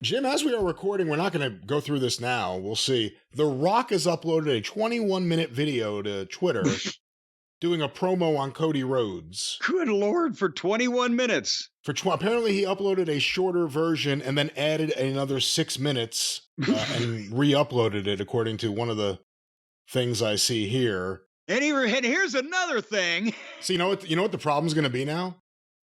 Jim, as we are recording, we're not going to go through this now. We'll see. The Rock has uploaded a 21-minute video to Twitter doing a promo on Cody Rhodes. Good Lord, for 21 minutes. Apparently, he uploaded a shorter version and then added another 6 minutes and re-uploaded it, according to one of the things I see here. And here's another thing. So you know what the problem's going to be now?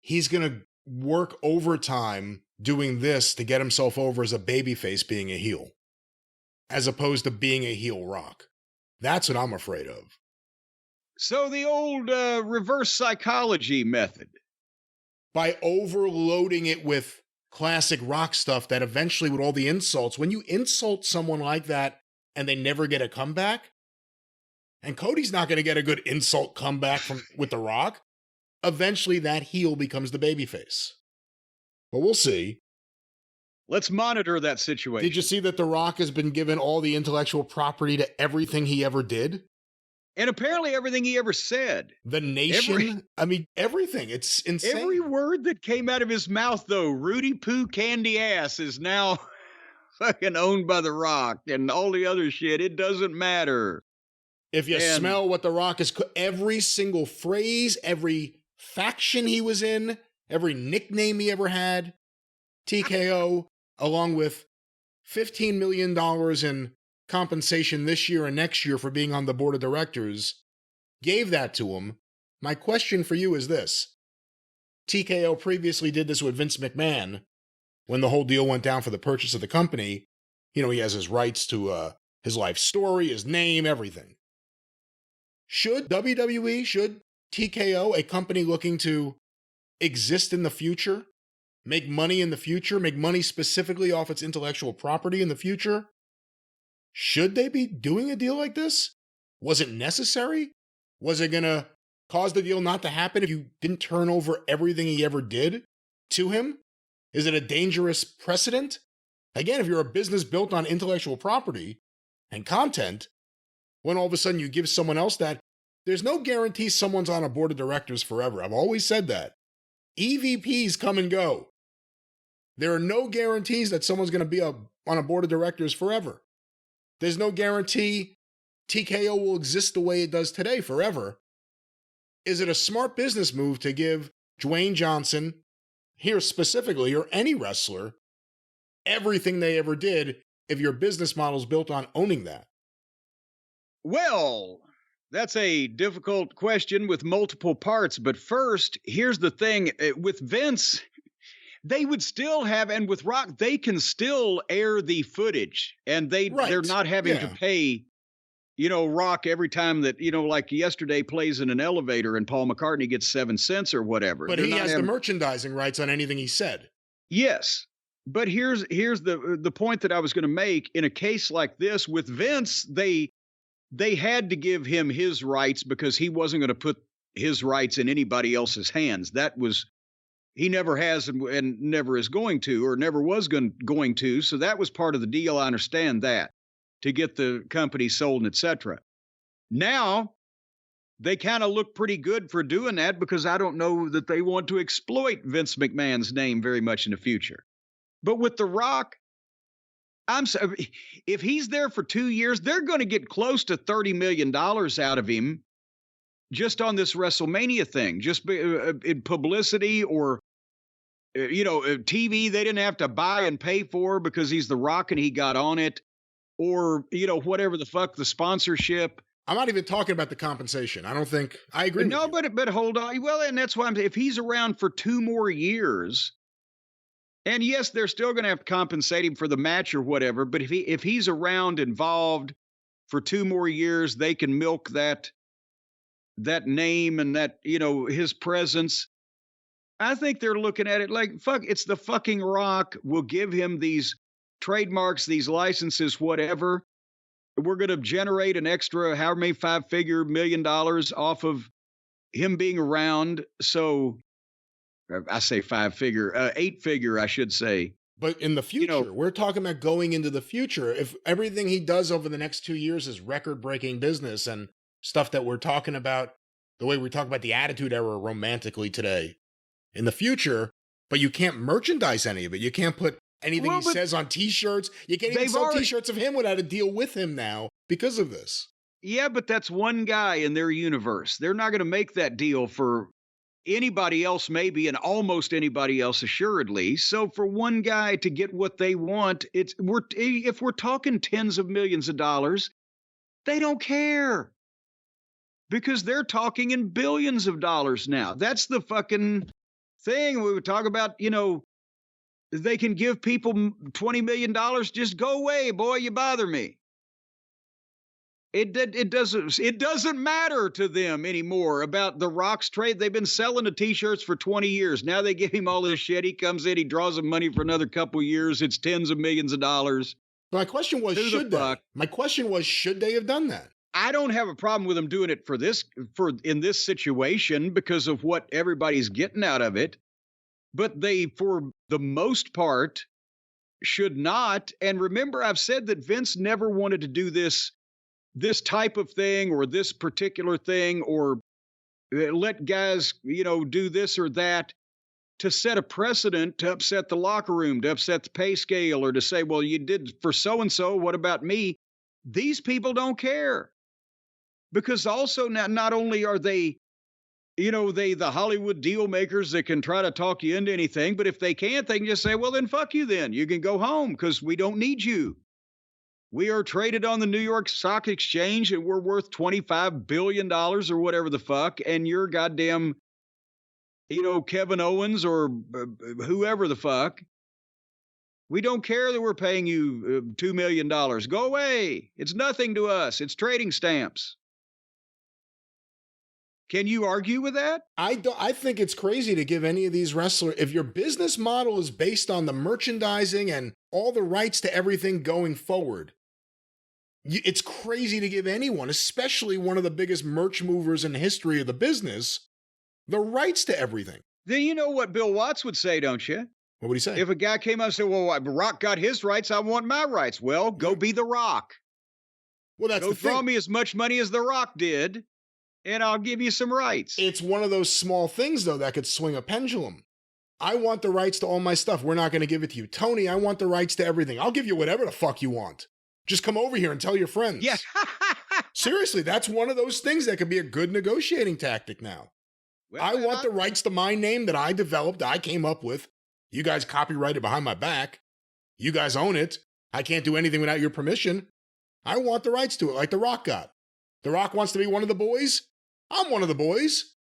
He's going to work overtime doing this to get himself over as a babyface being a heel, as opposed to being a heel Rock. That's what I'm afraid of. So the old reverse psychology method. By overloading it with classic Rock stuff that eventually, with all the insults, when you insult someone like that and they never get a comeback, and Cody's not going to get a good insult comeback with The Rock, eventually that heel becomes the babyface. But we'll see. Let's monitor that situation. Did you see that The Rock has been given all the intellectual property to everything he ever did? And apparently everything he ever said. The Nation. Everything. It's insane. Every word that came out of his mouth, though, Rudy Poo Candy Ass, is now fucking owned by The Rock, and all the other shit. It doesn't matter. If you smell what The Rock is, every single phrase, every faction he was in, every nickname he ever had, TKO, along with $15 million in compensation this year and next year for being on the board of directors, gave that to him. My question for you is this. TKO previously did this with Vince McMahon when the whole deal went down for the purchase of the company. You know, he has his rights to his life story, his name, everything. Should WWE, should TKO, a company looking to exist in the future, make money in the future, make money specifically off its intellectual property in the future, should they be doing a deal like this? Was it necessary? Was it going to cause the deal not to happen if you didn't turn over everything he ever did to him? Is it a dangerous precedent? Again, if you're a business built on intellectual property and content, when all of a sudden you give someone else that, there's no guarantee someone's on a board of directors forever. I've always said that. EVPs come and go. There are no guarantees that someone's going to be on a board of directors forever. There's no guarantee TKO will exist the way it does today forever. Is it a smart business move to give Dwayne Johnson, here specifically, or any wrestler, everything they ever did if your business model is built on owning that? Well, that's a difficult question with multiple parts. But first, here's the thing. With Vince, they would still have, and with Rock, they can still air the footage. And they're not having to pay, Rock every time that, like yesterday plays in an elevator and Paul McCartney gets 7 cents or whatever. But he has the merchandising rights on anything he said. Yes. But here's the point that I was going to make. In a case like this with Vince, they had to give him his rights because he wasn't going to put his rights in anybody else's hands. He never has and never is going to, or never was going to. So that was part of the deal. I understand that, to get the company sold and etc. Now they kind of look pretty good for doing that because I don't know that they want to exploit Vince McMahon's name very much in the future. But with The Rock, if he's there for 2 years, they're going to get close to $30 million out of him just on this WrestleMania thing, just in publicity or, TV they didn't have to buy and pay for because he's The Rock and he got on it, or, whatever the fuck, the sponsorship. I'm not even talking about the compensation. I agree. No, but hold on. Well, and that's why if he's around for 2 more years, and yes, they're still going to have to compensate him for the match or whatever. But if he's around, involved for 2 more years, they can milk that name and that, his presence. I think they're looking at it like, fuck, it's the fucking Rock. We'll give him these trademarks, these licenses, whatever. We're going to generate an extra, however many 5-figure $1 million off of him being around. So I say 5-figure, 8-figure, I should say. But in the future, we're talking about going into the future. If everything he does over the next 2 years is record-breaking business and stuff that we're talking about, the way we talk about the Attitude Era romantically today, in the future, but you can't merchandise any of it. You can't put Anything he says on T-shirts. You can't even sell T-shirts of him without a deal with him now because of this. Yeah, but that's one guy in their universe. They're not going to make that deal for anybody else, maybe, and almost anybody else, assuredly. So for one guy to get what they want, if we're talking tens of millions of dollars, they don't care. Because they're talking in billions of dollars now. That's the fucking thing. We would talk about, they can give people $20 million, just go away, boy, you bother me. It doesn't matter to them anymore about the Rock's trade. They've been selling the T-shirts for 20 years. Now they give him all this shit. He comes in, he draws them money for another couple years. It's tens of millions of dollars. My question was, should they? My question was, should they have done that? I don't have a problem with them doing it in this situation because of what everybody's getting out of it. But they, for the most part, should not. And remember, I've said that Vince never wanted to do this type of thing or this particular thing or let guys, do this or that to set a precedent to upset the locker room, to upset the pay scale, or to say, well, you did for so-and-so, what about me? These people don't care. Because also not only are they, the Hollywood deal makers that can try to talk you into anything, but if they can't, they can just say, well, then fuck you then. You can go home because we don't need you. We are traded on the New York Stock Exchange and we're worth $25 billion or whatever the fuck. And you're goddamn, Kevin Owens or whoever the fuck. We don't care that we're paying you $2 million. Go away. It's nothing to us. It's trading stamps. Can you argue with that? I think it's crazy to give any of these wrestlers, if your business model is based on the merchandising and all the rights to everything going forward, it's crazy to give anyone, especially one of the biggest merch movers in the history of the business, the rights to everything. Then you know what Bill Watts would say, don't you? What would he say? If a guy came up and said, well, Rock got his rights, I want my rights. Well, go be The Rock. Well, that's the thing. Go throw me as much money as The Rock did, and I'll give you some rights. It's one of those small things, though, that could swing a pendulum. I want the rights to all my stuff. We're not going to give it to you. Tony, I want the rights to everything. I'll give you whatever the fuck you want. Just come over here and tell your friends. Yeah. Seriously, that's one of those things that could be a good negotiating tactic now. Well, I want the rights to my name that I developed, that I came up with. You guys copyrighted behind my back. You guys own it. I can't do anything without your permission. I want the rights to it, like The Rock got. The Rock wants to be one of the boys. I'm one of the boys.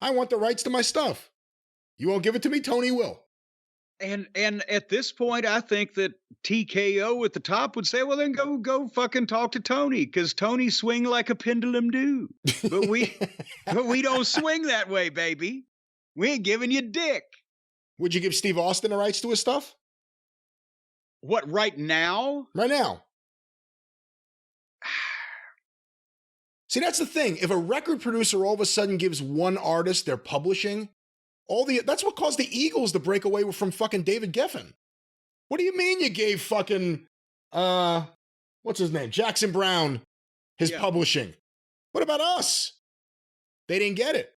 I want the rights to my stuff. You won't give it to me, Tony will. And at this point, I think that TKO at the top would say, well, then go fucking talk to Tony, because Tony swing like a pendulum do. But we don't swing that way, baby. We ain't giving you dick. Would you give Steve Austin the rights to his stuff? What, right now? Right now. See, that's the thing. If a record producer all of a sudden gives one artist their publishing, that's what caused the Eagles to break away from fucking David Geffen. What do you mean you gave fucking, what's his name? Jackson Brown his publishing. What about us? They didn't get it.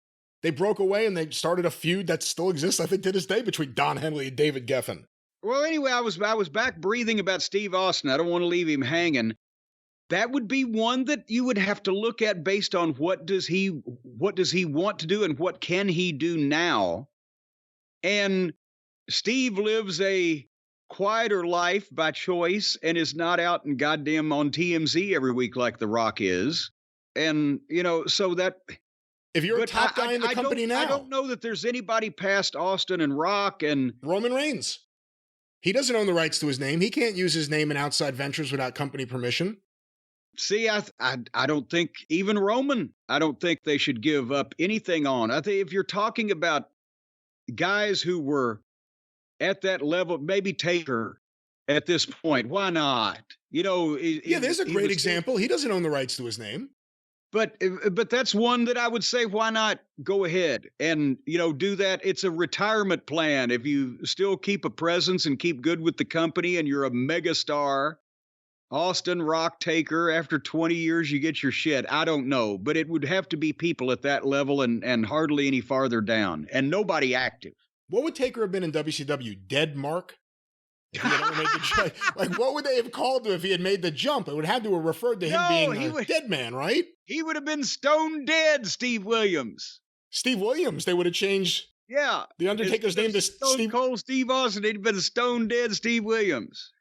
They broke away and they started a feud that still exists, I think, to this day between Don Henley and David Geffen. Well, anyway, I was back breathing about Steve Austin. I don't want to leave him hanging. That would be one that you would have to look at based on what does he want to do and what can he do now. And Steve lives a quieter life by choice and is not out and goddamn on TMZ every week like The Rock is. And, so that... If you're a top guy in the company now... I don't know that there's anybody past Austin and Rock and... Roman Reigns. He doesn't own the rights to his name. He can't use his name in outside ventures without company permission. See, I don't think even Roman, I don't think they should give up anything on. I think if you're talking about guys who were at that level, maybe Taker at this point, why not? There's a great example. He doesn't own the rights to his name. But that's one that I would say, why not go ahead and, do that? It's a retirement plan. If you still keep a presence and keep good with the company and you're a megastar, Austin, Rock, Taker, after 20 years, you get your shit. I don't know, but it would have to be people at that level and hardly any farther down and nobody active. What would Taker have been in WCW? Dead Mark? If he had ever made the jump. Like, what would they have called him if he had made the jump? It would have to have referred to him being a dead man, right? He would have been stone dead, Steve Williams. Steve Williams, they would have changed The Undertaker's name to Stone Cold Steve Austin. He'd been stone dead Steve Williams.